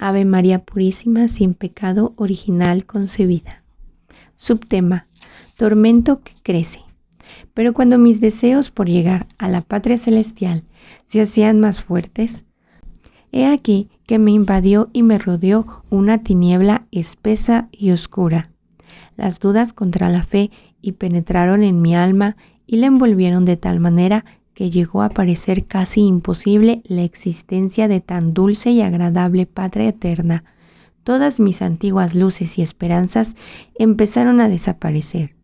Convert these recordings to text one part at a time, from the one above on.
Ave María Purísima, sin pecado original concebida. Subtema: tormento que crece. Pero cuando mis deseos por llegar a la patria celestial se hacían más fuertes, he aquí que me invadió y me rodeó una tiniebla espesa y oscura. Las dudas contra la fe y penetraron en mi alma y la envolvieron de tal manera que llegó a parecer casi imposible la existencia de tan dulce y agradable patria eterna. Todas mis antiguas luces y esperanzas empezaron a desaparecer.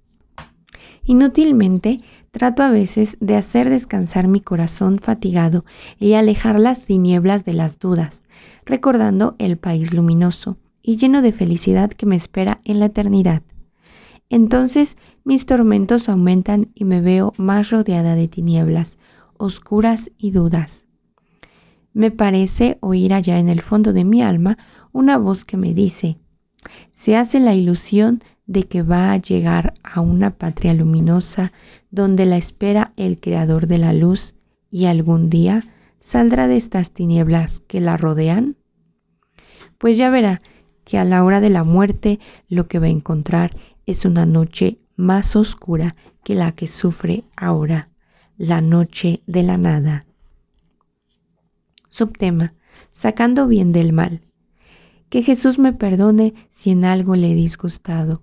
Inútilmente trato a veces de hacer descansar mi corazón fatigado y alejar las tinieblas de las dudas, recordando el país luminoso y lleno de felicidad que me espera en la eternidad. Entonces mis tormentos aumentan y me veo más rodeada de tinieblas, oscuras y dudas. Me parece oír allá en el fondo de mi alma una voz que me dice: se hace la ilusión de que va a llegar a una patria luminosa donde la espera el Creador de la luz y algún día saldrá de estas tinieblas que la rodean. Pues ya verá que a la hora de la muerte lo que va a encontrar es una noche más oscura que la que sufre ahora, la noche de la nada. Subtema: sacando bien del mal. Que Jesús me perdone si en algo le he disgustado.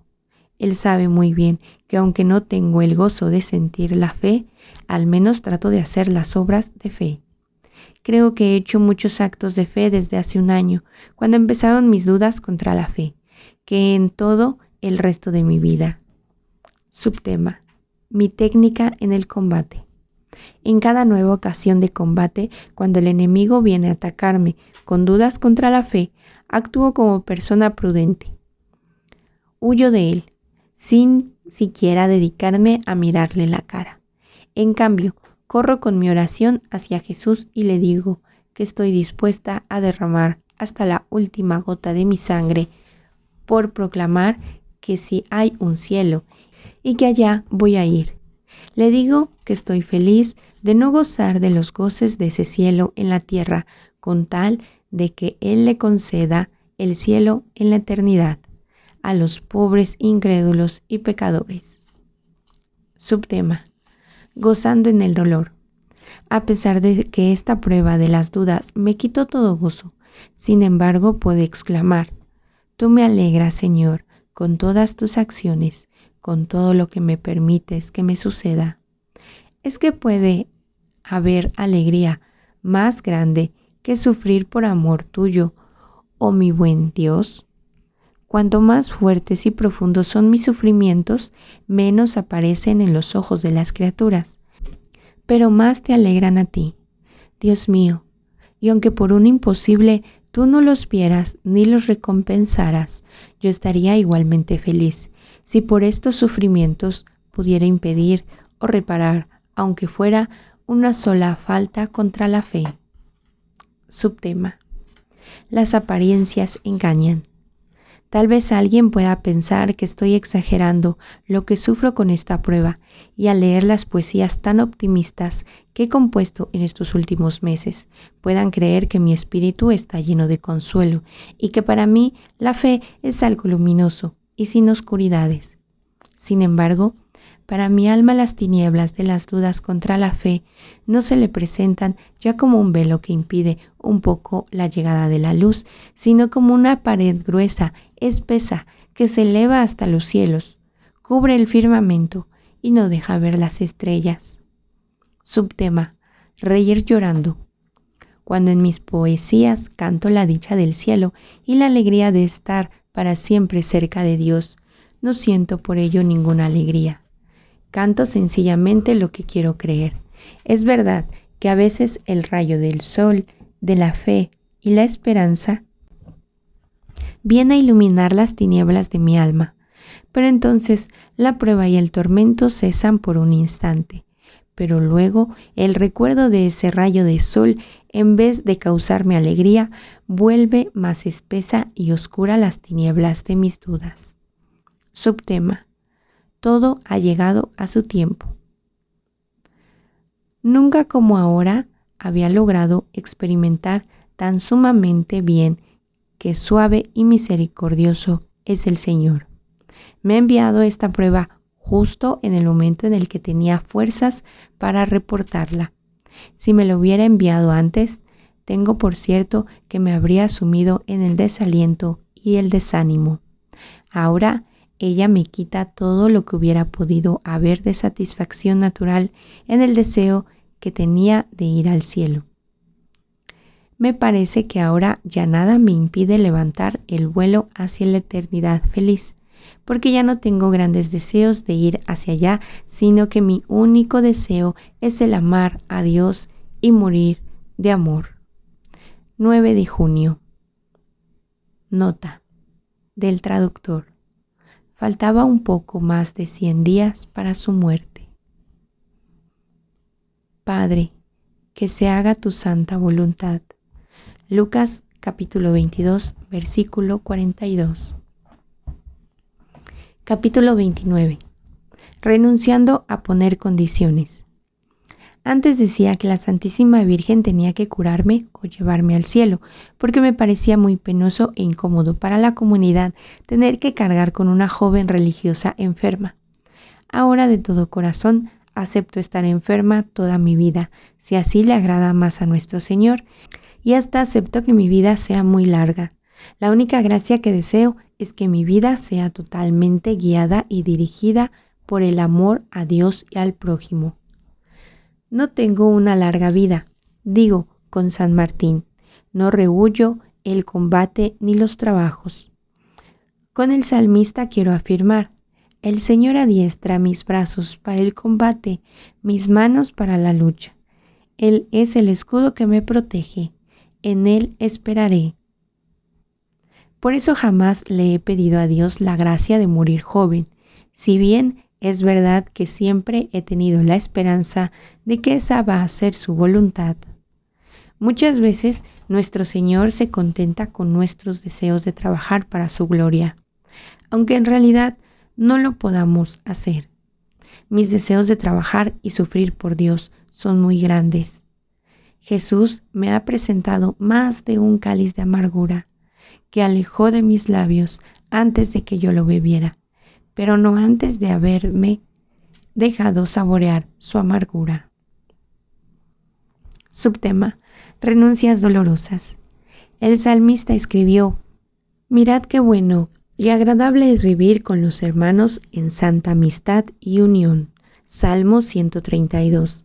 Él sabe muy bien que aunque no tengo el gozo de sentir la fe, al menos trato de hacer las obras de fe. Creo que he hecho muchos actos de fe desde hace un año, cuando empezaron mis dudas contra la fe, que en todo el resto de mi vida. Subtema: mi técnica en el combate. En cada nueva ocasión de combate, cuando el enemigo viene a atacarme con dudas contra la fe, actúo como persona prudente. Huyo de él, sin siquiera dedicarme a mirarle la cara. En cambio, corro con mi oración hacia Jesús y le digo que estoy dispuesta a derramar hasta la última gota de mi sangre por proclamar que sí hay un cielo y que allá voy a ir. Le digo que estoy feliz de no gozar de los goces de ese cielo en la tierra, con tal de que Él le conceda el cielo en la eternidad a los pobres, incrédulos y pecadores. Subtema: gozando en el dolor. A pesar de que esta prueba de las dudas me quitó todo gozo, sin embargo puedo exclamar: tú me alegras, Señor, con todas tus acciones, con todo lo que me permites que me suceda. ¿Es que puede haber alegría más grande que sufrir por amor tuyo, oh mi buen Dios? Cuanto más fuertes y profundos son mis sufrimientos, menos aparecen en los ojos de las criaturas, pero más te alegran a ti, Dios mío, y aunque por un imposible tú no los vieras ni los recompensaras, yo estaría igualmente feliz, si por estos sufrimientos pudiera impedir o reparar, aunque fuera una sola falta contra la fe. Subtema: las apariencias engañan. Tal vez alguien pueda pensar que estoy exagerando lo que sufro con esta prueba, y al leer las poesías tan optimistas que he compuesto en estos últimos meses, puedan creer que mi espíritu está lleno de consuelo y que para mí la fe es algo luminoso y sin oscuridades. Sin embargo, para mi alma las tinieblas de las dudas contra la fe no se le presentan ya como un velo que impide un poco la llegada de la luz, sino como una pared gruesa, espesa, que se eleva hasta los cielos, cubre el firmamento y no deja ver las estrellas. Subtema: reír llorando. Cuando en mis poesías canto la dicha del cielo y la alegría de estar para siempre cerca de Dios, no siento por ello ninguna alegría. Canto sencillamente lo que quiero creer. Es verdad que a veces el rayo del sol, de la fe y la esperanza viene a iluminar las tinieblas de mi alma, pero entonces la prueba y el tormento cesan por un instante. Pero luego el recuerdo de ese rayo de sol, en vez de causarme alegría, vuelve más espesa y oscura las tinieblas de mis dudas. Subtema: todo ha llegado a su tiempo. Nunca como ahora había logrado experimentar tan sumamente bien que suave y misericordioso es el Señor. Me ha enviado esta prueba justo en el momento en el que tenía fuerzas para reportarla. Si me lo hubiera enviado antes, tengo por cierto que me habría sumido en el desaliento y el desánimo. Ahora ella me quita todo lo que hubiera podido haber de satisfacción natural en el deseo que tenía de ir al cielo. Me parece que ahora ya nada me impide levantar el vuelo hacia la eternidad feliz, porque ya no tengo grandes deseos de ir hacia allá, sino que mi único deseo es el amar a Dios y morir de amor. 9 de junio. Nota del traductor. Faltaba un poco más de 100 días para su muerte. Padre, que se haga tu santa voluntad. Lucas capítulo 22, versículo 42. Capítulo 29. Renunciando a poner condiciones. Antes decía que la Santísima Virgen tenía que curarme o llevarme al cielo, porque me parecía muy penoso e incómodo para la comunidad tener que cargar con una joven religiosa enferma. Ahora de todo corazón acepto estar enferma toda mi vida, si así le agrada más a nuestro Señor, y hasta acepto que mi vida sea muy larga. La única gracia que deseo es que mi vida sea totalmente guiada y dirigida por el amor a Dios y al prójimo. No tengo una larga vida, digo con San Martín, no rehuyo el combate ni los trabajos. Con el salmista quiero afirmar, el Señor adiestra mis brazos para el combate, mis manos para la lucha. Él es el escudo que me protege, en Él esperaré. Por eso jamás le he pedido a Dios la gracia de morir joven, si bien es verdad que siempre he tenido la esperanza de que esa va a ser su voluntad. Muchas veces nuestro Señor se contenta con nuestros deseos de trabajar para su gloria, aunque en realidad no lo podamos hacer. Mis deseos de trabajar y sufrir por Dios son muy grandes. Jesús me ha presentado más de un cáliz de amargura que alejó de mis labios antes de que yo lo bebiera, pero no antes de haberme dejado saborear su amargura. Subtema: renuncias dolorosas. El salmista escribió: mirad qué bueno y agradable es vivir con los hermanos en santa amistad y unión. Salmo 132.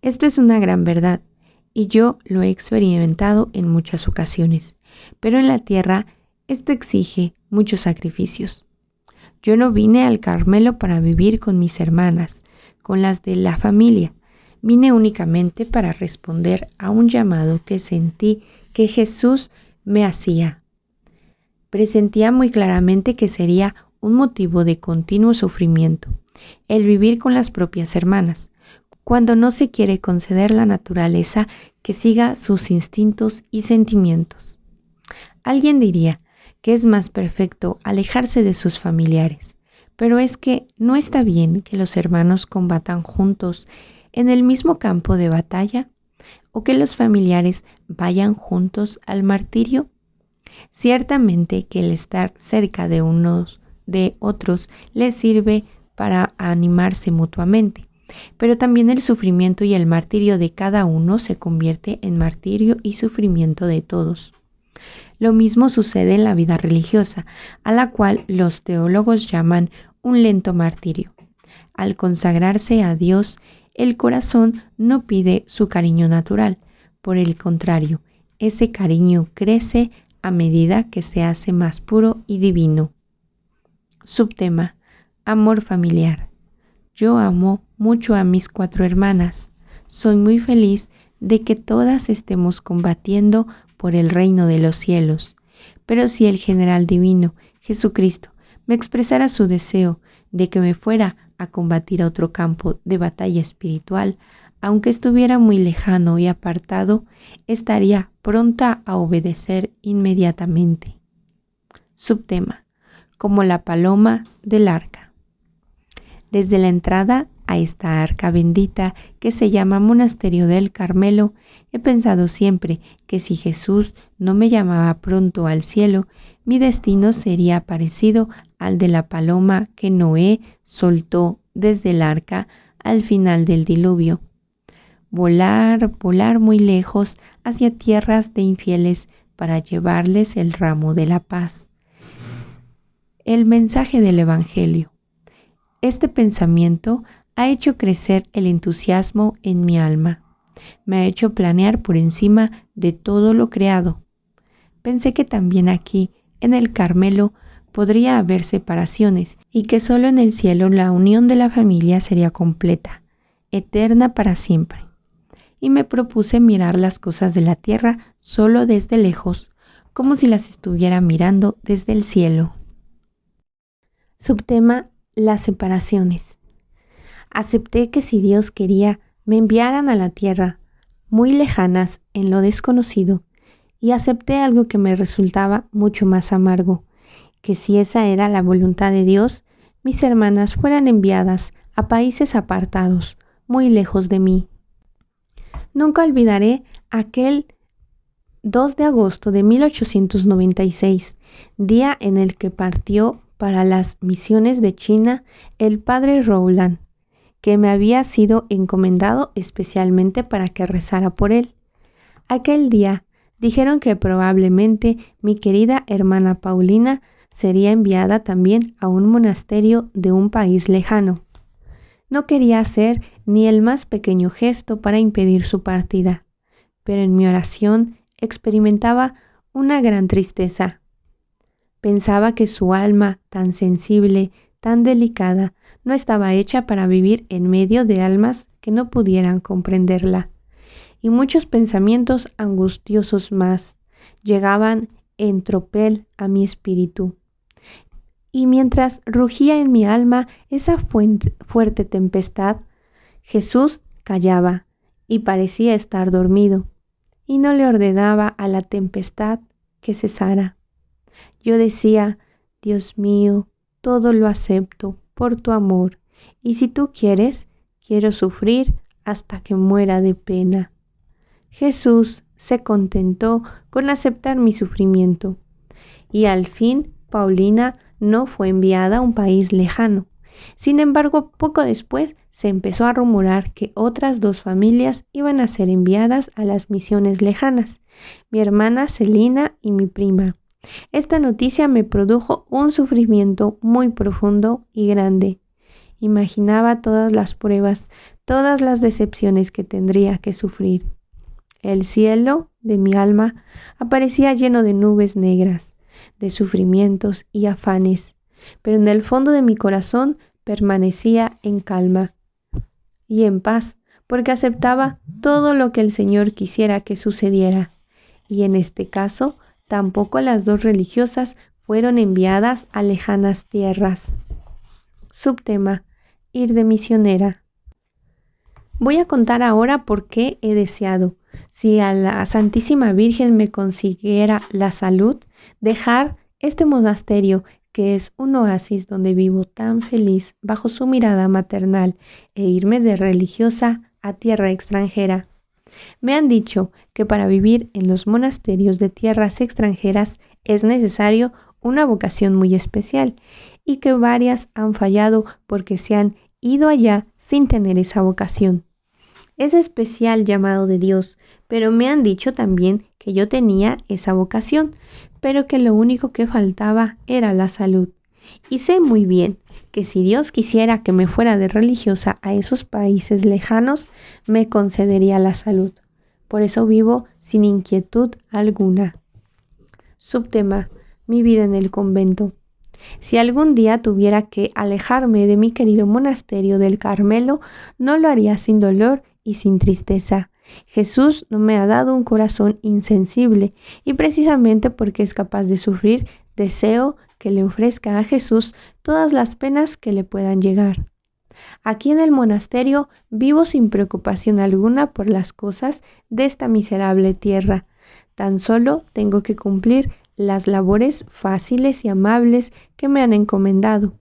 Esto es una gran verdad, y yo lo he experimentado en muchas ocasiones, pero en la tierra esto exige muchos sacrificios. Yo no vine al Carmelo para vivir con mis hermanas, con las de la familia. Vine únicamente para responder a un llamado que sentí que Jesús me hacía. Presentía muy claramente que sería un motivo de continuo sufrimiento el vivir con las propias hermanas, cuando no se quiere conceder la naturaleza que siga sus instintos y sentimientos. Alguien diría que es más perfecto alejarse de sus familiares, pero es que no está bien que los hermanos combatan juntos en el mismo campo de batalla o que los familiares vayan juntos al martirio. Ciertamente que el estar cerca de unos de otros les sirve para animarse mutuamente, pero también el sufrimiento y el martirio de cada uno se convierte en martirio y sufrimiento de todos. Lo mismo sucede en la vida religiosa, a la cual los teólogos llaman un lento martirio. Al consagrarse a Dios, el corazón no pide su cariño natural, por el contrario, ese cariño crece a medida que se hace más puro y divino. Subtema: amor familiar. Yo amo mucho a mis 4 hermanas. Soy muy feliz de que todas estemos combatiendo por el reino de los cielos. Pero si el general divino, Jesucristo, me expresara su deseo de que me fuera a combatir a otro campo de batalla espiritual, aunque estuviera muy lejano y apartado, estaría pronta a obedecer inmediatamente. Subtema: como la paloma del arca. Desde la entrada a esta arca bendita que se llama Monasterio del Carmelo, he pensado siempre que si Jesús no me llamaba pronto al cielo, mi destino sería parecido al de la paloma que Noé soltó desde el arca al final del diluvio. Volar, volar muy lejos hacia tierras de infieles para llevarles el ramo de la paz. El mensaje del Evangelio. Este pensamiento ha hecho crecer el entusiasmo en mi alma. Me ha hecho planear por encima de todo lo creado. Pensé que también aquí, en el Carmelo, podría haber separaciones y que solo en el cielo la unión de la familia sería completa, eterna para siempre. Y me propuse mirar las cosas de la tierra solo desde lejos, como si las estuviera mirando desde el cielo. Subtema: las separaciones. Acepté que si Dios quería, me enviaran a la tierra, muy lejanas en lo desconocido, y acepté algo que me resultaba mucho más amargo, que si esa era la voluntad de Dios, mis hermanas fueran enviadas a países apartados, muy lejos de mí. Nunca olvidaré aquel 2 de agosto de 1896, día en el que partió para las misiones de China el padre Rowland, que me había sido encomendado especialmente para que rezara por él. Aquel día dijeron que probablemente mi querida hermana Paulina sería enviada también a un monasterio de un país lejano. No quería hacer ni el más pequeño gesto para impedir su partida, pero en mi oración experimentaba una gran tristeza. Pensaba que su alma, tan sensible, tan delicada, no estaba hecha para vivir en medio de almas que no pudieran comprenderla. Y muchos pensamientos angustiosos más llegaban en tropel a mi espíritu. Y mientras rugía en mi alma esa fuerte tempestad, Jesús callaba y parecía estar dormido, y no le ordenaba a la tempestad que cesara. Yo decía: Dios mío, todo lo acepto por tu amor, y si tú quieres, quiero sufrir hasta que muera de pena. Jesús se contentó con aceptar mi sufrimiento, y al fin Paulina no fue enviada a un país lejano. Sin embargo, poco después se empezó a rumorar que otras 2 familias iban a ser enviadas a las misiones lejanas, mi hermana Celina y mi prima. Esta noticia me produjo un sufrimiento muy profundo y grande. Imaginaba todas las pruebas, todas las decepciones que tendría que sufrir. El cielo de mi alma aparecía lleno de nubes negras, de sufrimientos y afanes, pero en el fondo de mi corazón permanecía en calma y en paz, porque aceptaba todo lo que el Señor quisiera que sucediera. Y en este caso, tampoco las 2 religiosas fueron enviadas a lejanas tierras. Subtema: ir de misionera. Voy a contar ahora por qué he deseado, si a la Santísima Virgen me consiguiera la salud, dejar este monasterio que es un oasis donde vivo tan feliz bajo su mirada maternal e irme de religiosa a tierra extranjera. Me han dicho que para vivir en los monasterios de tierras extranjeras es necesario una vocación muy especial y que varias han fallado porque se han ido allá sin tener esa vocación. Es especial llamado de Dios, pero me han dicho también que yo tenía esa vocación, pero que lo único que faltaba era la salud. Y sé muy bien que si Dios quisiera que me fuera de religiosa a esos países lejanos, me concedería la salud. Por eso vivo sin inquietud alguna. Subtema: mi vida en el convento. Si algún día tuviera que alejarme de mi querido monasterio del Carmelo, no lo haría sin dolor y sin tristeza. Jesús no me ha dado un corazón insensible y precisamente porque es capaz de sufrir, deseo que le ofrezca a Jesús todas las penas que le puedan llegar. Aquí en el monasterio vivo sin preocupación alguna por las cosas de esta miserable tierra. Tan solo tengo que cumplir las labores fáciles y amables que me han encomendado.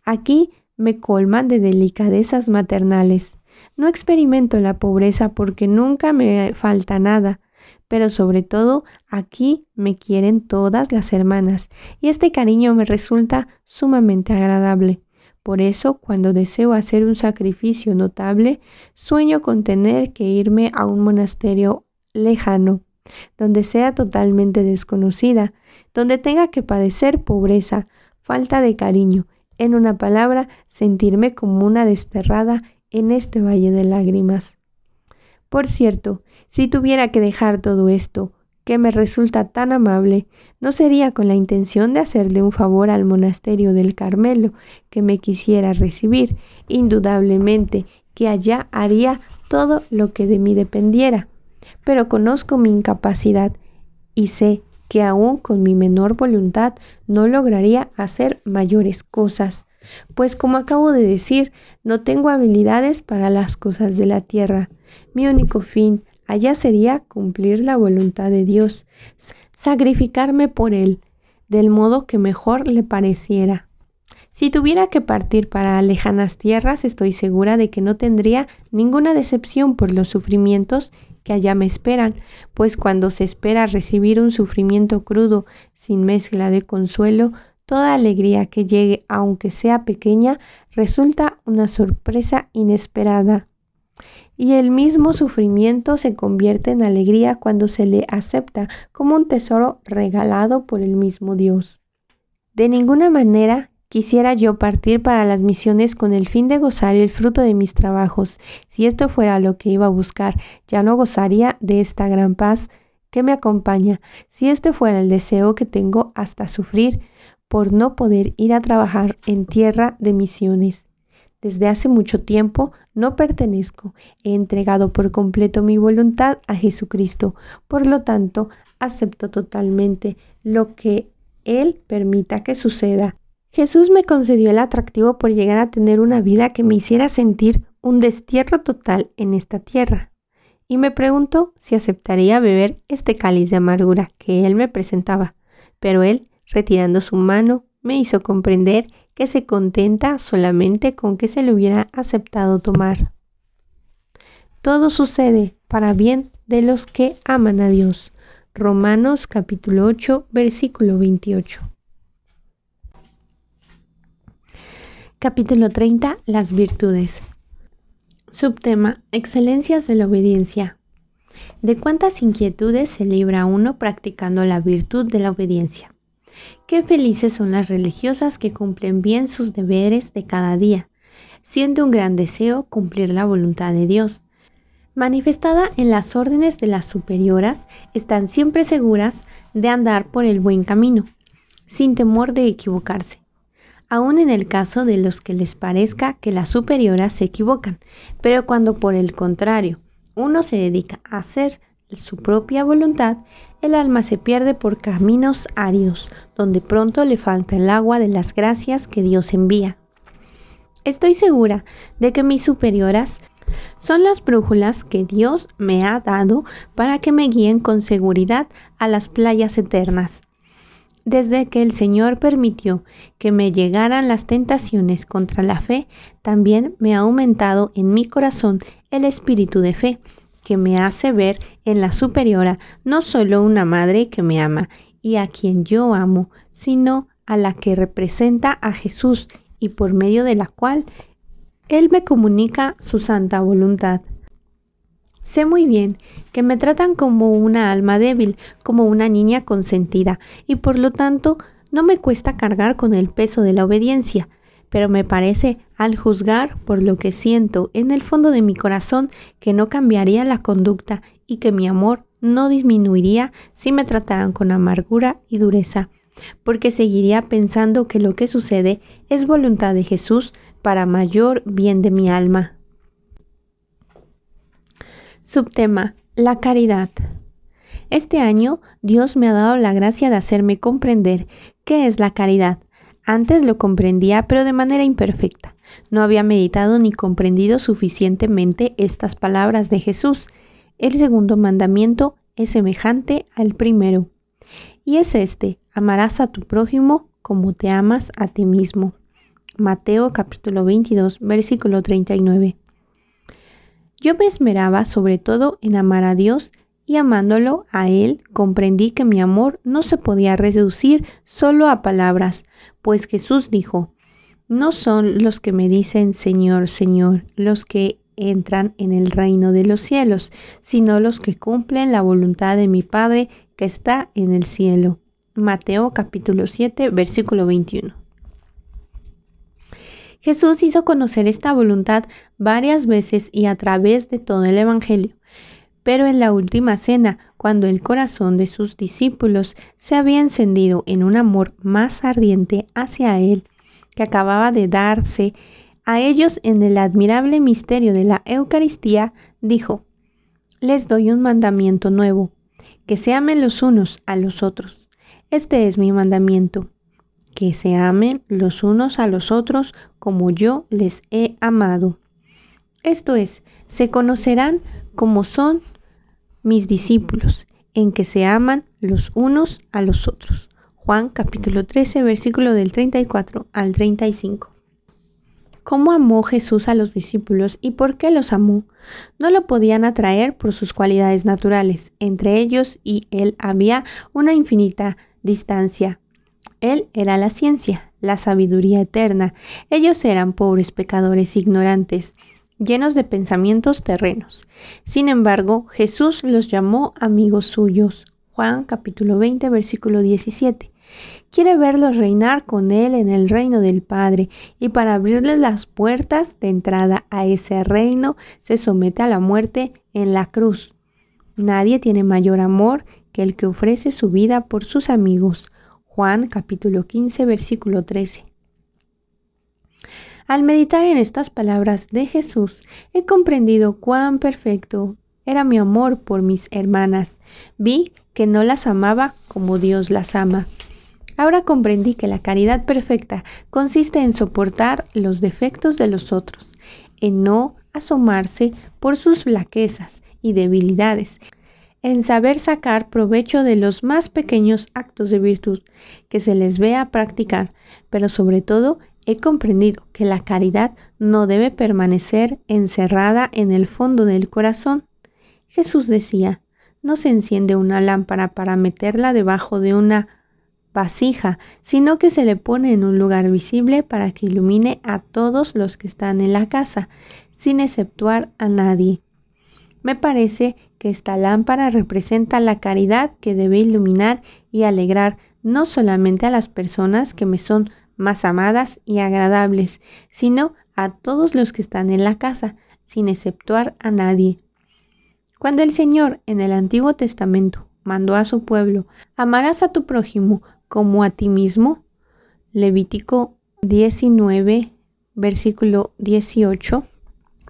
Aquí me colman de delicadezas maternales. No experimento la pobreza porque nunca me falta nada, pero sobre todo aquí me quieren todas las hermanas y este cariño me resulta sumamente agradable. Por eso, cuando deseo hacer un sacrificio notable, sueño con tener que irme a un monasterio lejano, donde sea totalmente desconocida, donde tenga que padecer pobreza, falta de cariño, en una palabra, sentirme como una desterrada en este valle de lágrimas. Por cierto, si tuviera que dejar todo esto, que me resulta tan amable, no sería con la intención de hacerle un favor al monasterio del Carmelo que me quisiera recibir, indudablemente que allá haría todo lo que de mí dependiera, pero conozco mi incapacidad y sé que aún con mi menor voluntad no lograría hacer mayores cosas, pues como acabo de decir, no tengo habilidades para las cosas de la tierra. Mi único fin allá sería cumplir la voluntad de Dios, sacrificarme por Él, del modo que mejor le pareciera. Si tuviera que partir para lejanas tierras, estoy segura de que no tendría ninguna decepción por los sufrimientos que allá me esperan, pues cuando se espera recibir un sufrimiento crudo, sin mezcla de consuelo, toda alegría que llegue, aunque sea pequeña, resulta una sorpresa inesperada. Y el mismo sufrimiento se convierte en alegría cuando se le acepta como un tesoro regalado por el mismo Dios. De ninguna manera quisiera yo partir para las misiones con el fin de gozar el fruto de mis trabajos. Si esto fuera lo que iba a buscar, ya no gozaría de esta gran paz que me acompaña. Si este fuera el deseo que tengo hasta sufrir por no poder ir a trabajar en tierra de misiones. Desde hace mucho tiempo no pertenezco, he entregado por completo mi voluntad a Jesucristo, por lo tanto acepto totalmente lo que Él permita que suceda. Jesús me concedió el atractivo por llegar a tener una vida que me hiciera sentir un destierro total en esta tierra, y me preguntó si aceptaría beber este cáliz de amargura que Él me presentaba, pero Él, retirando su mano, me hizo comprender que se contenta solamente con que se le hubiera aceptado tomar. Todo sucede para bien de los que aman a Dios. Romanos capítulo 8, versículo 28. Capítulo 30. Las virtudes. Subtema: Excelencias de la obediencia. ¿De cuántas inquietudes se libra uno practicando la virtud de la obediencia? Qué felices son las religiosas que cumplen bien sus deberes de cada día, siendo un gran deseo cumplir la voluntad de Dios. Manifestada en las órdenes de las superioras, están siempre seguras de andar por el buen camino, sin temor de equivocarse. Aun en el caso de los que les parezca que las superioras se equivocan, pero cuando por el contrario uno se dedica a hacer su propia voluntad, el alma se pierde por caminos áridos, donde pronto le falta el agua de las gracias que Dios envía. Estoy segura de que mis superioras son las brújulas que Dios me ha dado para que me guíen con seguridad a las playas eternas. Desde que el Señor permitió que me llegaran las tentaciones contra la fe, también me ha aumentado en mi corazón el espíritu de fe, que me hace ver en la superiora no solo una madre que me ama y a quien yo amo, sino a la que representa a Jesús y por medio de la cual Él me comunica su santa voluntad. Sé muy bien que me tratan como una alma débil, como una niña consentida, y por lo tanto no me cuesta cargar con el peso de la obediencia, pero me parece, al juzgar por lo que siento en el fondo de mi corazón, que no cambiaría la conducta y que mi amor no disminuiría si me trataran con amargura y dureza, porque seguiría pensando que lo que sucede es voluntad de Jesús para mayor bien de mi alma. Subtema: La caridad. Este año Dios me ha dado la gracia de hacerme comprender qué es la caridad. Antes lo comprendía, pero de manera imperfecta. No había meditado ni comprendido suficientemente estas palabras de Jesús. El segundo mandamiento es semejante al primero, y es este: amarás a tu prójimo como te amas a ti mismo. Mateo capítulo 22, versículo 39. Yo me esmeraba sobre todo en amar a Dios y amándolo a Él, comprendí que mi amor no se podía reducir solo a palabras, pues Jesús dijo, no son los que me dicen Señor, Señor, los que entran en el reino de los cielos, sino los que cumplen la voluntad de mi Padre que está en el cielo. Mateo capítulo 7, versículo 21. Jesús hizo conocer esta voluntad varias veces y a través de todo el Evangelio. Pero en la última cena, cuando el corazón de sus discípulos se había encendido en un amor más ardiente hacia Él, que acababa de darse a ellos en el admirable misterio de la Eucaristía, dijo, les doy un mandamiento nuevo, que se amen los unos a los otros. Este es mi mandamiento, que se amen los unos a los otros como yo les he amado. Esto es, se conocerán como son mis discípulos, en que se aman los unos a los otros. Juan capítulo 13, versículo del 34 al 35. ¿Cómo amó Jesús a los discípulos y por qué los amó? No lo podían atraer por sus cualidades naturales. Entre ellos y Él había una infinita distancia. Él era la ciencia, la sabiduría eterna. Ellos eran pobres pecadores ignorantes, llenos de pensamientos terrenos. Sin embargo, Jesús los llamó amigos suyos. Juan capítulo 20, versículo 17. Quiere verlos reinar con Él en el reino del Padre, y para abrirles las puertas de entrada a ese reino se somete a la muerte en la cruz. Nadie tiene mayor amor que el que ofrece su vida por sus amigos. Juan capítulo 15, versículo 13. Al meditar en estas palabras de Jesús, he comprendido cuán perfecto era mi amor por mis hermanas. Vi que no las amaba como Dios las ama. Ahora comprendí que la caridad perfecta consiste en soportar los defectos de los otros, en no asomarse por sus flaquezas y debilidades, en saber sacar provecho de los más pequeños actos de virtud que se les vea practicar, pero sobre todo he comprendido que la caridad no debe permanecer encerrada en el fondo del corazón. Jesús decía, no se enciende una lámpara para meterla debajo de una vasija, sino que se le pone en un lugar visible para que ilumine a todos los que están en la casa, sin exceptuar a nadie. Me parece que esta lámpara representa la caridad que debe iluminar y alegrar no solamente a las personas que me son más amadas y agradables, sino a todos los que están en la casa, sin exceptuar a nadie. Cuando el Señor en el Antiguo Testamento mandó a su pueblo, amarás a tu prójimo como a ti mismo, Levítico 19, versículo 18,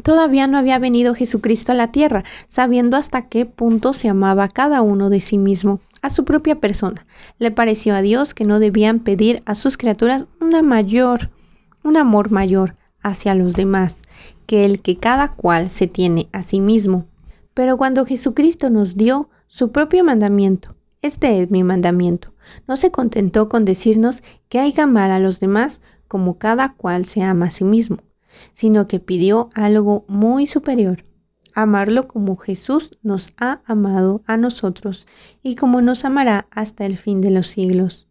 todavía no había venido Jesucristo a la tierra, sabiendo hasta qué punto se amaba cada uno de sí mismo, a su propia persona. Le pareció a Dios que no debían pedir a sus criaturas un amor mayor hacia los demás, que el que cada cual se tiene a sí mismo. Pero cuando Jesucristo nos dio su propio mandamiento, este es mi mandamiento, no se contentó con decirnos que hay que amar a los demás como cada cual se ama a sí mismo, sino que pidió algo muy superior, amarlo como Jesús nos ha amado a nosotros y como nos amará hasta el fin de los siglos.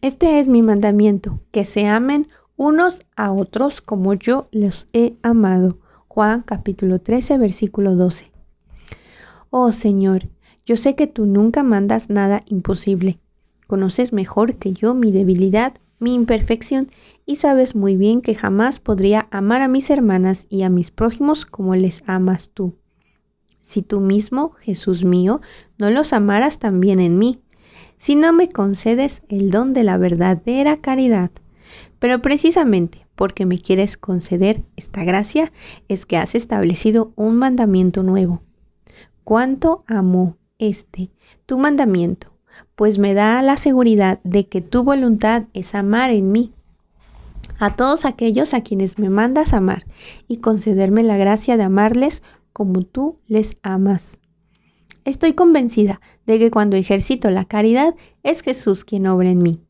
Este es mi mandamiento, que se amen unos a otros como yo los he amado. Juan capítulo 13, versículo 12. Oh Señor, yo sé que tú nunca mandas nada imposible. Conoces mejor que yo mi debilidad, mi imperfección, y sabes muy bien que jamás podría amar a mis hermanas y a mis prójimos como les amas tú. Si tú mismo, Jesús mío, no los amaras también en mí, si no me concedes el don de la verdadera caridad. Pero precisamente porque me quieres conceder esta gracia, es que has establecido un mandamiento nuevo. ¿Cuánto amo tu mandamiento? Pues me da la seguridad de que tu voluntad es amar en mí a todos aquellos a quienes me mandas amar y concederme la gracia de amarles como tú les amas. Estoy convencida de que cuando ejercito la caridad es Jesús quien obra en mí.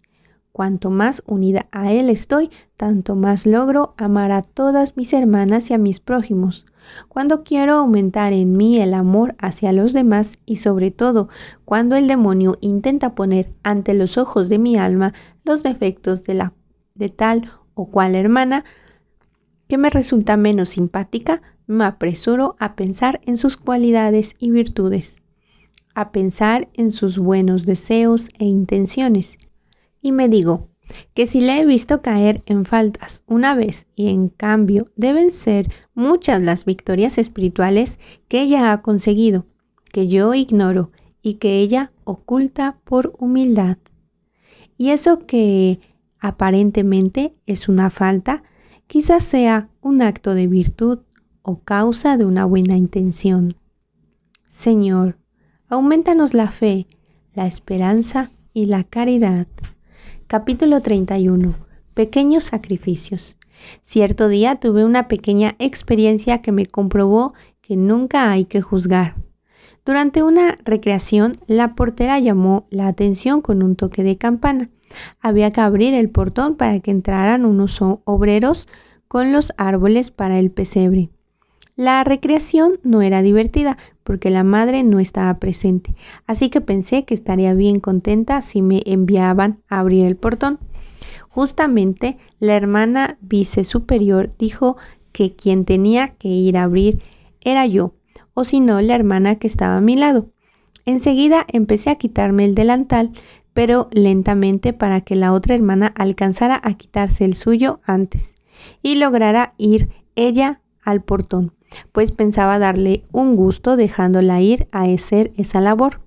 Cuanto más unida a Él estoy, tanto más logro amar a todas mis hermanas y a mis prójimos. Cuando quiero aumentar en mí el amor hacia los demás y sobre todo cuando el demonio intenta poner ante los ojos de mi alma los defectos de tal o cual hermana que me resulta menos simpática, me apresuro a pensar en sus cualidades y virtudes, a pensar en sus buenos deseos e intenciones. Y me digo que si le he visto caer en faltas una vez y en cambio deben ser muchas las victorias espirituales que ella ha conseguido, que yo ignoro y que ella oculta por humildad. Y eso que aparentemente es una falta, quizás sea un acto de virtud o causa de una buena intención. Señor, aumentanos la fe, la esperanza y la caridad. Capítulo 31. Pequeños sacrificios. Cierto día tuve una pequeña experiencia que me comprobó que nunca hay que juzgar. Durante una recreación, la portera llamó la atención con un toque de campana. Había que abrir el portón para que entraran unos obreros con los árboles para el pesebre. La recreación no era divertida porque la madre no estaba presente, así que pensé que estaría bien contenta si me enviaban a abrir el portón. Justamente la hermana vicesuperior dijo que quien tenía que ir a abrir era yo, o si no, la hermana que estaba a mi lado. Enseguida empecé a quitarme el delantal, pero lentamente para que la otra hermana alcanzara a quitarse el suyo antes y lograra ir ella al portón, pues pensaba darle un gusto dejándola ir a hacer esa labor.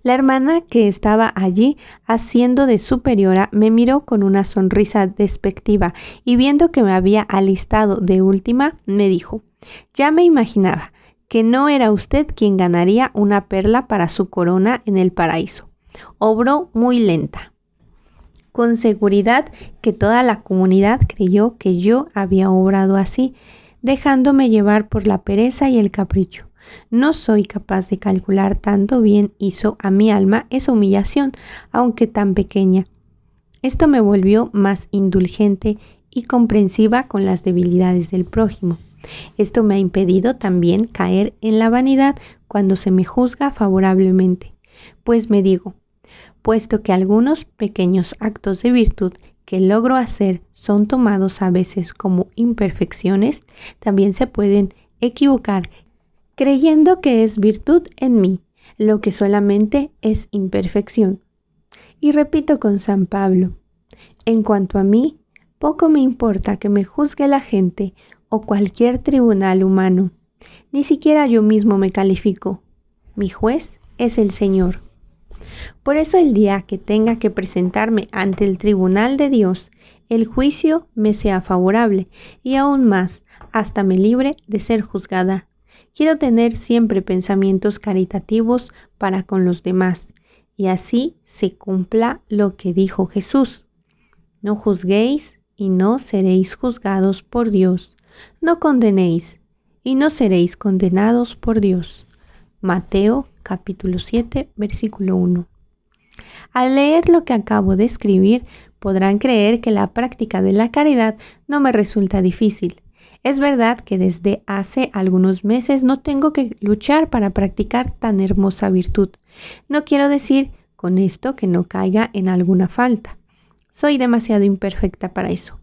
La hermana que estaba allí haciendo de superiora me miró con una sonrisa despectiva y viendo que me había alistado de última, me dijo: «Ya me imaginaba que no era usted quien ganaría una perla para su corona en el paraíso. Obró muy lenta». Con seguridad que toda la comunidad creyó que yo había obrado así, dejándome llevar por la pereza y el capricho. No soy capaz de calcular tanto bien hizo a mi alma esa humillación, aunque tan pequeña. Esto me volvió más indulgente y comprensiva con las debilidades del prójimo. Esto me ha impedido también caer en la vanidad cuando se me juzga favorablemente, pues me digo, puesto que algunos pequeños actos de virtud que logro hacer son tomados a veces como imperfecciones, también se pueden equivocar creyendo que es virtud en mí, lo que solamente es imperfección. Y repito con San Pablo, en cuanto a mí, poco me importa que me juzgue la gente o cualquier tribunal humano. Ni siquiera yo mismo me califico. Mi juez es el Señor. Por eso el día que tenga que presentarme ante el tribunal de Dios, el juicio me sea favorable y aún más, hasta me libre de ser juzgada. Quiero tener siempre pensamientos caritativos para con los demás, y así se cumpla lo que dijo Jesús. No juzguéis y no seréis juzgados por Dios. No condenéis y no seréis condenados por Dios. Mateo capítulo 7, versículo 1. Al leer lo que acabo de escribir, podrán creer que la práctica de la caridad no me resulta difícil. Es verdad que desde hace algunos meses no tengo que luchar para practicar tan hermosa virtud. No quiero decir con esto que no caiga en alguna falta. Soy demasiado imperfecta para eso,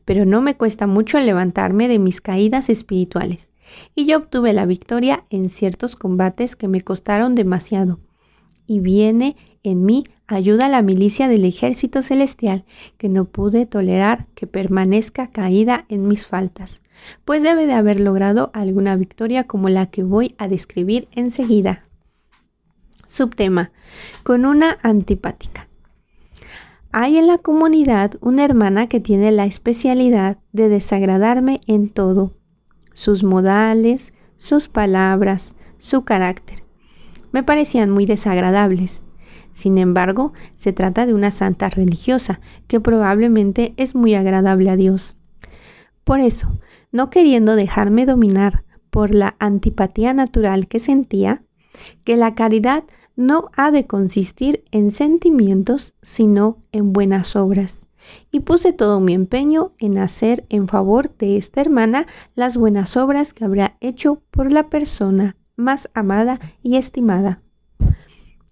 pero no me cuesta mucho levantarme de mis caídas espirituales. Y yo obtuve la victoria en ciertos combates que me costaron demasiado. Y viene en mí ayuda a la milicia del ejército celestial, que no pude tolerar que permanezca caída en mis faltas, pues debe de haber logrado alguna victoria como la que voy a describir enseguida. Subtema: con una antipática. Hay en la comunidad una hermana que tiene la especialidad de desagradarme en todo: sus modales, sus palabras, su carácter. Me parecían muy desagradables. Sin embargo, se trata de una santa religiosa que probablemente es muy agradable a Dios. Por eso, no queriendo dejarme dominar por la antipatía natural que sentía, que la caridad no ha de consistir en sentimientos, sino en buenas obras. Y puse todo mi empeño en hacer en favor de esta hermana las buenas obras que habría hecho por la persona más amada y estimada.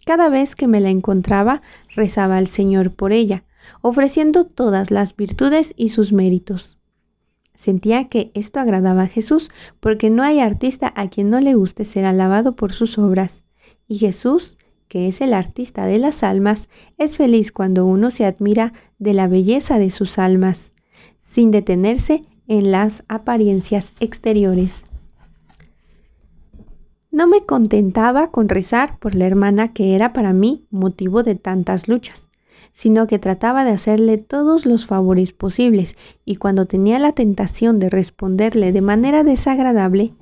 Cada vez que me la encontraba, rezaba al Señor por ella, ofreciendo todas las virtudes y sus méritos. Sentía que esto agradaba a Jesús, porque no hay artista a quien no le guste ser alabado por sus obras. Y Jesús, que es el artista de las almas, es feliz cuando uno se admira de la belleza de sus almas, sin detenerse en las apariencias exteriores. No me contentaba con rezar por la hermana que era para mí motivo de tantas luchas, sino que trataba de hacerle todos los favores posibles, y cuando tenía la tentación de responderle de manera desagradable,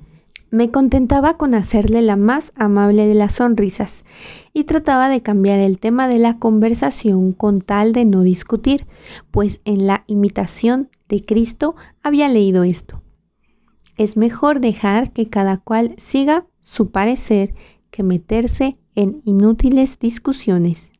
me contentaba con hacerle la más amable de las sonrisas, y trataba de cambiar el tema de la conversación con tal de no discutir, pues en la imitación de Cristo había leído esto: es mejor dejar que cada cual siga su parecer que meterse en inútiles discusiones.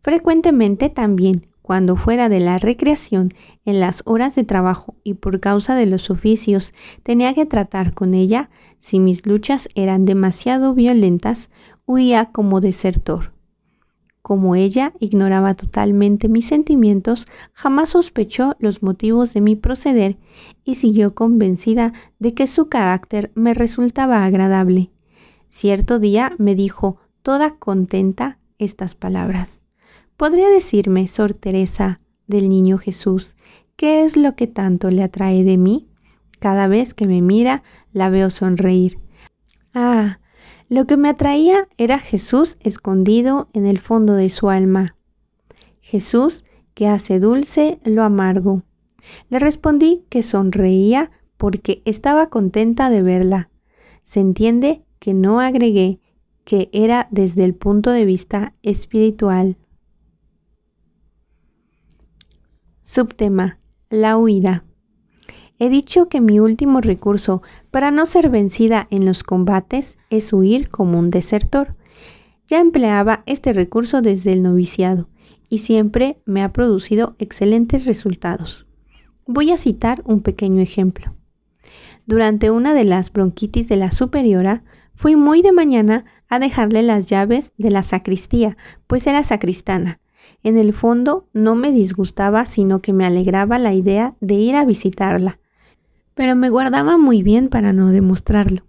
Frecuentemente también, cuando fuera de la recreación, en las horas de trabajo y por causa de los oficios, tenía que tratar con ella, si mis luchas eran demasiado violentas, huía como desertor. Como ella ignoraba totalmente mis sentimientos, jamás sospechó los motivos de mi proceder y siguió convencida de que su carácter me resultaba agradable. Cierto día me dijo, toda contenta, estas palabras: ¿podría decirme, Sor Teresa del Niño Jesús, qué es lo que tanto le atrae de mí? Cada vez que me mira, la veo sonreír. Ah, lo que me atraía era Jesús escondido en el fondo de su alma. Jesús que hace dulce lo amargo. Le respondí que sonreía porque estaba contenta de verla. Se entiende que no agregué que era desde el punto de vista espiritual. Subtema: la huida. He dicho que mi último recurso para no ser vencida en los combates es huir como un desertor. Ya empleaba este recurso desde el noviciado y siempre me ha producido excelentes resultados. Voy a citar un pequeño ejemplo. Durante una de las bronquitis de la superiora, fui muy de mañana a dejarle las llaves de la sacristía, pues era sacristana. En el fondo no me disgustaba, sino que me alegraba la idea de ir a visitarla, pero me guardaba muy bien para no demostrarlo.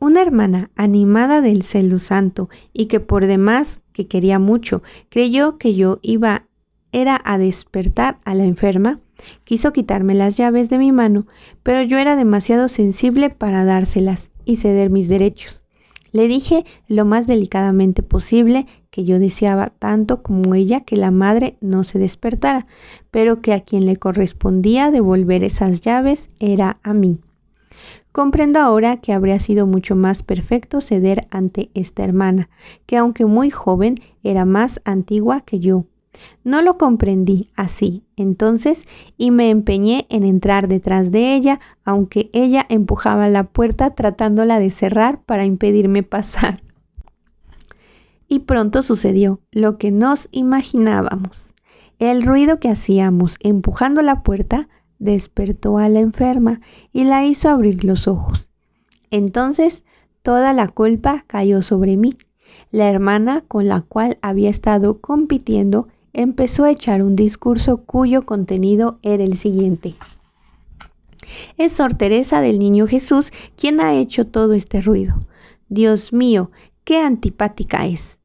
Una hermana animada del celo santo y que por demás que quería mucho, creyó que yo era a despertar a la enferma, quiso quitarme las llaves de mi mano, pero yo era demasiado sensible para dárselas y ceder mis derechos. Le dije lo más delicadamente posible que yo deseaba tanto como ella que la madre no se despertara, pero que a quien le correspondía devolver esas llaves era a mí. Comprendo ahora que habría sido mucho más perfecto ceder ante esta hermana, que aunque muy joven era más antigua que yo. No lo comprendí así entonces y me empeñé en entrar detrás de ella, aunque ella empujaba la puerta tratándola de cerrar para impedirme pasar. Y pronto sucedió lo que nos imaginábamos. El ruido que hacíamos empujando la puerta despertó a la enferma y la hizo abrir los ojos. Entonces toda la culpa cayó sobre mí. La hermana con la cual había estado compitiendo empezó a echar un discurso cuyo contenido era el siguiente: es Sor Teresa del Niño Jesús quien ha hecho todo este ruido. Dios mío, qué antipática es.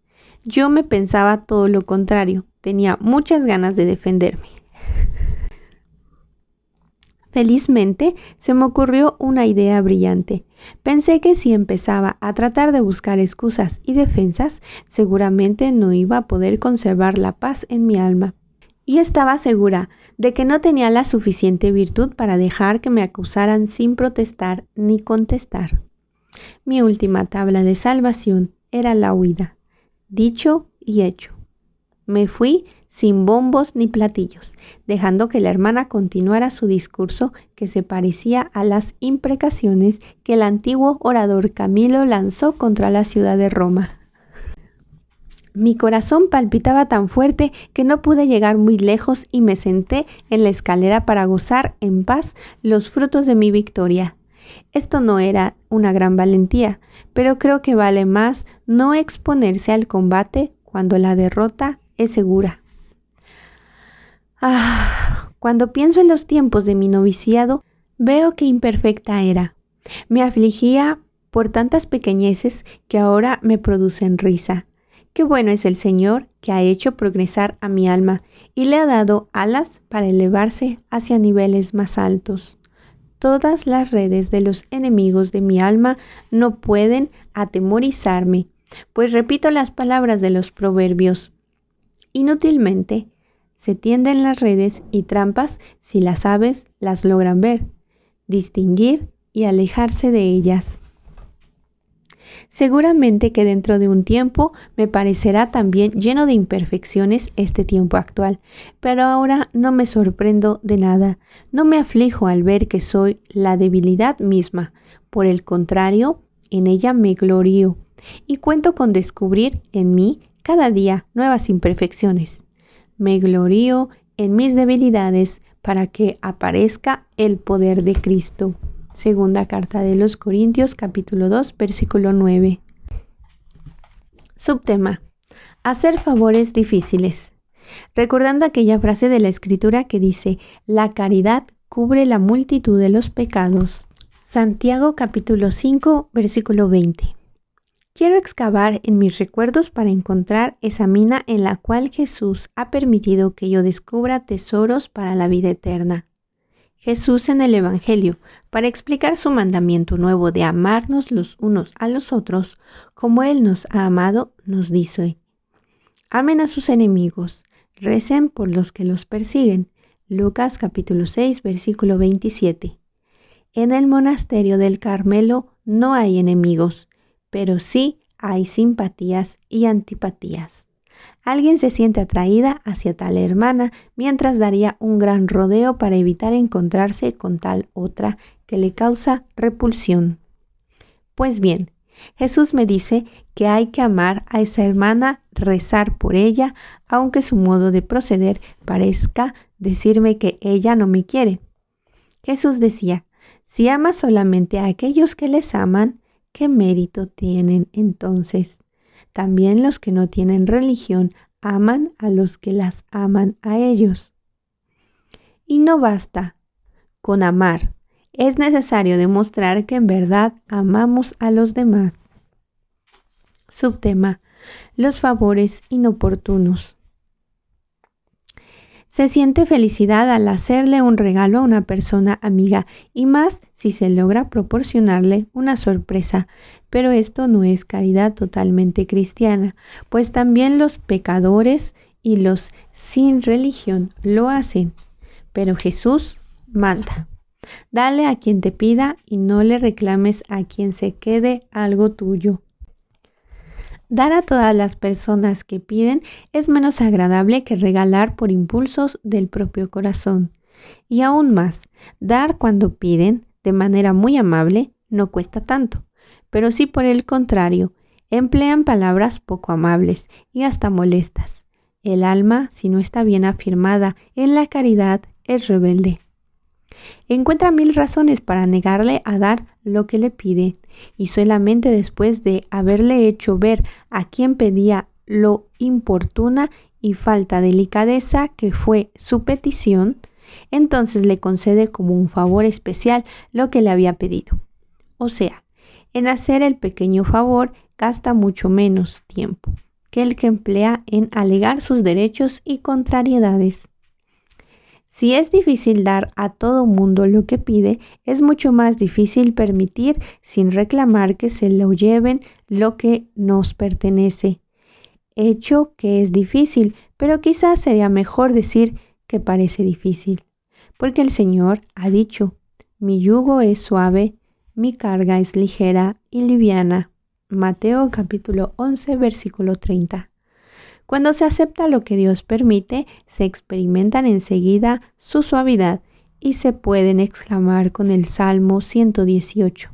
Yo me pensaba todo lo contrario, tenía muchas ganas de defenderme. Felizmente se me ocurrió una idea brillante. Pensé que si empezaba a tratar de buscar excusas y defensas, seguramente no iba a poder conservar la paz en mi alma. Y estaba segura de que no tenía la suficiente virtud para dejar que me acusaran sin protestar ni contestar. Mi última tabla de salvación era la huida. Dicho y hecho. Me fui sin bombos ni platillos, dejando que la hermana continuara su discurso que se parecía a las imprecaciones que el antiguo orador Camilo lanzó contra la ciudad de Roma. Mi corazón palpitaba tan fuerte que no pude llegar muy lejos y me senté en la escalera para gozar en paz los frutos de mi victoria. Esto no era una gran valentía, pero creo que vale más no exponerse al combate cuando la derrota es segura. Cuando pienso en los tiempos de mi noviciado, veo qué imperfecta era. Me afligía por tantas pequeñeces que ahora me producen risa. Qué bueno es el Señor que ha hecho progresar a mi alma y le ha dado alas para elevarse hacia niveles más altos. Todas las redes de los enemigos de mi alma no pueden atemorizarme, pues repito las palabras de los proverbios. Inútilmente se tienden las redes y trampas si las aves las logran ver, distinguir y alejarse de ellas. Seguramente que dentro de un tiempo me parecerá también lleno de imperfecciones este tiempo actual, pero ahora no me sorprendo de nada, no me aflijo al ver que soy la debilidad misma. Por el contrario, en ella me glorío y cuento con descubrir en mí cada día nuevas imperfecciones. Me glorío en mis debilidades para que aparezca el poder de Cristo. Segunda carta de los Corintios, capítulo 2, versículo 9. Subtema: hacer favores difíciles. Recordando aquella frase de la Escritura que dice: la caridad cubre la multitud de los pecados. Santiago, capítulo 5, versículo 20. Quiero excavar en mis recuerdos para encontrar esa mina en la cual Jesús ha permitido que yo descubra tesoros para la vida eterna. Jesús en el Evangelio, para explicar su mandamiento nuevo de amarnos los unos a los otros, como Él nos ha amado, nos dice: amen a sus enemigos, recen por los que los persiguen. Lucas capítulo 6, versículo 27. En el monasterio del Carmelo no hay enemigos, pero sí hay simpatías y antipatías. Alguien se siente atraída hacia tal hermana, mientras daría un gran rodeo para evitar encontrarse con tal otra que le causa repulsión. Pues bien, Jesús me dice que hay que amar a esa hermana, rezar por ella, aunque su modo de proceder parezca decirme que ella no me quiere. Jesús decía: si amas solamente a aquellos que les aman, ¿qué mérito tienen entonces? También los que no tienen religión aman a los que las aman a ellos. Y no basta con amar, es necesario demostrar que en verdad amamos a los demás. Subtema: los favores inoportunos. Se siente felicidad al hacerle un regalo a una persona amiga, y más si se logra proporcionarle una sorpresa. Pero esto no es caridad totalmente cristiana, pues también los pecadores y los sin religión lo hacen. Pero Jesús manda: dale a quien te pida y no le reclames a quien se quede algo tuyo. Dar a todas las personas que piden es menos agradable que regalar por impulsos del propio corazón. Y aún más, dar cuando piden, de manera muy amable, no cuesta tanto. Pero si por el contrario, emplean palabras poco amables y hasta molestas, el alma, si no está bien afirmada en la caridad, es rebelde. Encuentra 1000 razones para negarle a dar lo que le pide, y solamente después de haberle hecho ver a quien pedía lo importuna y falta de delicadeza que fue su petición, entonces le concede como un favor especial lo que le había pedido. O sea, en hacer el pequeño favor gasta mucho menos tiempo que el que emplea en alegar sus derechos y contrariedades. Si es difícil dar a todo mundo lo que pide, es mucho más difícil permitir sin reclamar que se lo lleven lo que nos pertenece. Hecho que es difícil, pero quizás sería mejor decir que parece difícil, porque el Señor ha dicho: mi yugo es suave, mi carga es ligera y liviana. Mateo capítulo 11, versículo 30. Cuando se acepta lo que Dios permite, se experimentan enseguida su suavidad y se pueden exclamar con el Salmo 118: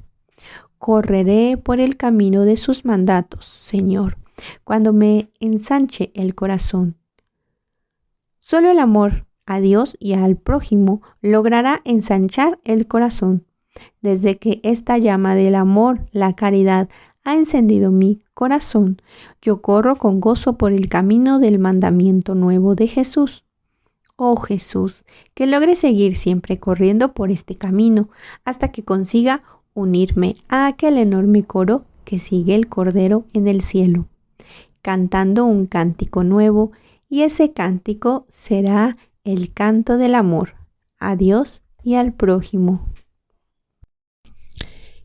correré por el camino de sus mandatos, Señor, cuando me ensanche el corazón. Solo el amor a Dios y al prójimo logrará ensanchar el corazón. Desde que esta llama del amor, la caridad, ha encendido mi corazón, yo corro con gozo por el camino del mandamiento nuevo de Jesús. Oh Jesús, que logre seguir siempre corriendo por este camino hasta que consiga unirme a aquel enorme coro que sigue el Cordero en el cielo, cantando un cántico nuevo, y ese cántico será el canto del amor a Dios y al prójimo.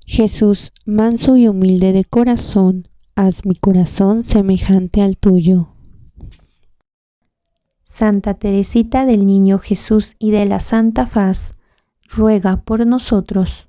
Jesús, manso y humilde de corazón, haz mi corazón semejante al tuyo. Santa Teresita del Niño Jesús y de la Santa Faz, ruega por nosotros.